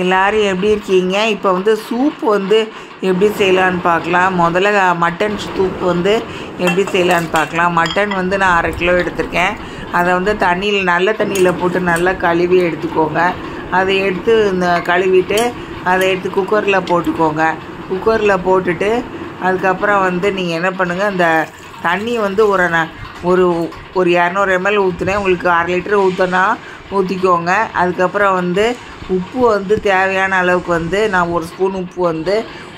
எல்லாரும் எப்படி இருக்கீங்க? இப்போ வந்து சூப் வந்து எப்படி செய்யலான்னு பார்க்கலாம். முதல்ல மட்டன் சூப் வந்து எப்படி செய்யலான்னு பார்க்கலாம். மட்டன் வந்து நான் 1/2 கிலோ எடுத்திருக்கேன். அதை வந்து நல்ல தண்ணியில் போட்டு நல்லா கழுவி எடுத்துக்கோங்க. அதை எடுத்து கழுவிட்டு அதை எடுத்து குக்கரில் போட்டுக்கோங்க. குக்கரில் போட்டுட்டு அதுக்கப்புறம் வந்து நீங்கள் என்ன பண்ணுங்கள், அந்த தண்ணி வந்து ஒரு 200 ml ஊற்றுனேன். உங்களுக்கு 1/2 லிட்டர் ஊற்றினா ஊற்றிக்கோங்க. அதுக்கப்புறம் வந்து உப்பு வந்து தேவையான அளவுக்கு வந்து நான் 1 ஸ்பூன் உப்பு வந்து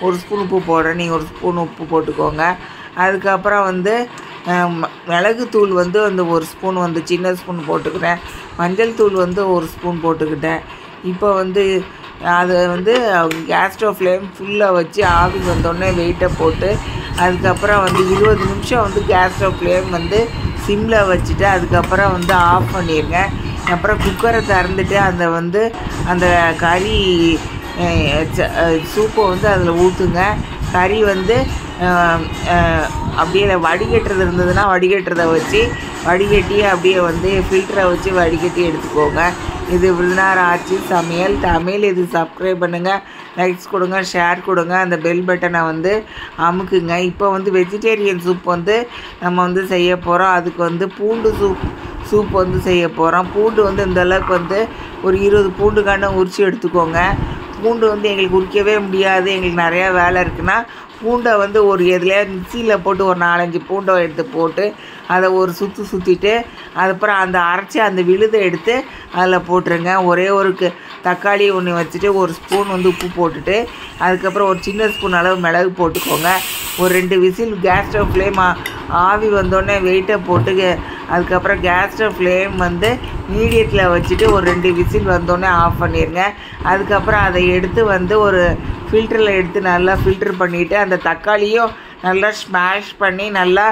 1 ஸ்பூன் உப்பு போடுறேன். நீங்கள் 1 ஸ்பூன் உப்பு போட்டுக்கோங்க. அதுக்கப்புறம் வந்து மிளகுத்தூள் வந்து அந்த 1 ஸ்பூன் வந்து சின்ன ஸ்பூன் போட்டுக்கிட்டேன். மஞ்சள் தூள் வந்து 1 ஸ்பூன் போட்டுக்கிட்டேன். இப்போ வந்து அதை வந்து கேஸ் ஸ்டவ் ஃப்ளேம் ஃபுல்லாக வச்சு ஆவி வந்தோடனே வெயிட்டை போட்டு அதுக்கப்புறம் வந்து 20 நிமிஷம் வந்து கேஸ் ஸ்டவ் ஃப்ளேம் வந்து சிம்மில் வச்சுட்டு அதுக்கப்புறம் வந்து ஆஃப் பண்ணிடுங்க. அப்புறம் குக்கரை திறந்துட்டு அந்த கறி சூப்பை வந்து அதில் ஊற்றுங்க. கறி வந்து அப்படியே வடிகட்டுறது இருந்ததுன்னா வடிகட்டுறதை வச்சு வடிகட்டி அப்படியே வந்து ஃபில்டரை வச்சு வடிகட்டி எடுத்துக்கோங்க. இது விருதுநகர் ஆச்சி சமையல் தமிழ். இது சப்ஸ்கிரைப் பண்ணுங்கள், லைக்ஸ் கொடுங்க, ஷேர் கொடுங்க, அந்த பெல் பட்டனை வந்து அமுக்குங்க. இப்போ வந்து வெஜிடேரியன் சூப் வந்து நம்ம வந்து செய்ய போகிறோம். அதுக்கு வந்து பூண்டு சூப் வந்து செய்ய போகிறோம். பூண்டு வந்து இந்த அளவுக்கு வந்து ஒரு 20 பூண்டு கண்டு உரித்து எடுத்துக்கோங்க. பூண்டு வந்து எங்களுக்கு உரிக்கவே முடியாது, எங்களுக்கு நிறையா வேலை இருக்குன்னா பூண்டை வந்து ஒரு எதுலையா மிக்சியில் போட்டு ஒரு 4-5 பூண்டை எடுத்து போட்டு அதை ஒரு சுற்றிட்டு அதுக்கப்புறம் அரைச்சி அந்த விழுதை எடுத்து அதில் போட்டுருங்க. ஒரே ஒரு தக்காளி ஒன்று வச்சுட்டு 1 ஸ்பூன் வந்து உப்பு போட்டுட்டு அதுக்கப்புறம் ஒரு சின்ன ஸ்பூன் அளவு மிளகு போட்டுக்கோங்க. ஒரு 2 விசில் கேஸ் ஸ்டவ் ஃப்ளேம் ஆவி வந்தோடனே வெயிட்டை போட்டு அதுக்கப்புறம் கேஸ் ஸ்டவ் ஃப்ளேம் வந்து மீடியத்தில் வச்சுட்டு ஒரு 2 விசில் வந்தோடனே ஆஃப் பண்ணிடுங்க. அதுக்கப்புறம் அதை எடுத்து வந்து ஒரு ஃபில்டரில் எடுத்து நல்லா ஃபில்ட்ரு பண்ணிவிட்டு அந்த தக்காளியும் நல்லா ஸ்மாஷ் பண்ணி நல்லா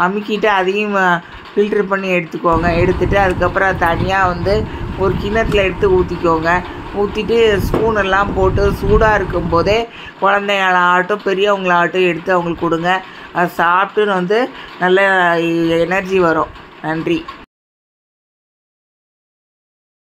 அமுக்கிட்டு அதையும் ஃபில்ட்ரு பண்ணி எடுத்துக்கோங்க. எடுத்துகிட்டு அதுக்கப்புறம் தனியாக வந்து ஒரு கிண்ணத்தில் எடுத்து ஊற்றிக்கோங்க. ஊற்றிட்டு ஸ்பூனெல்லாம் போட்டு சூடாக இருக்கும்போதே குழந்தைங்களாகட்டும் பெரியவங்களாகட்டும் எடுத்து அவங்களுக்கு கொடுங்க. அதை சாப்பிட்டு வந்து நல்ல எனர்ஜி வரும். நன்றி.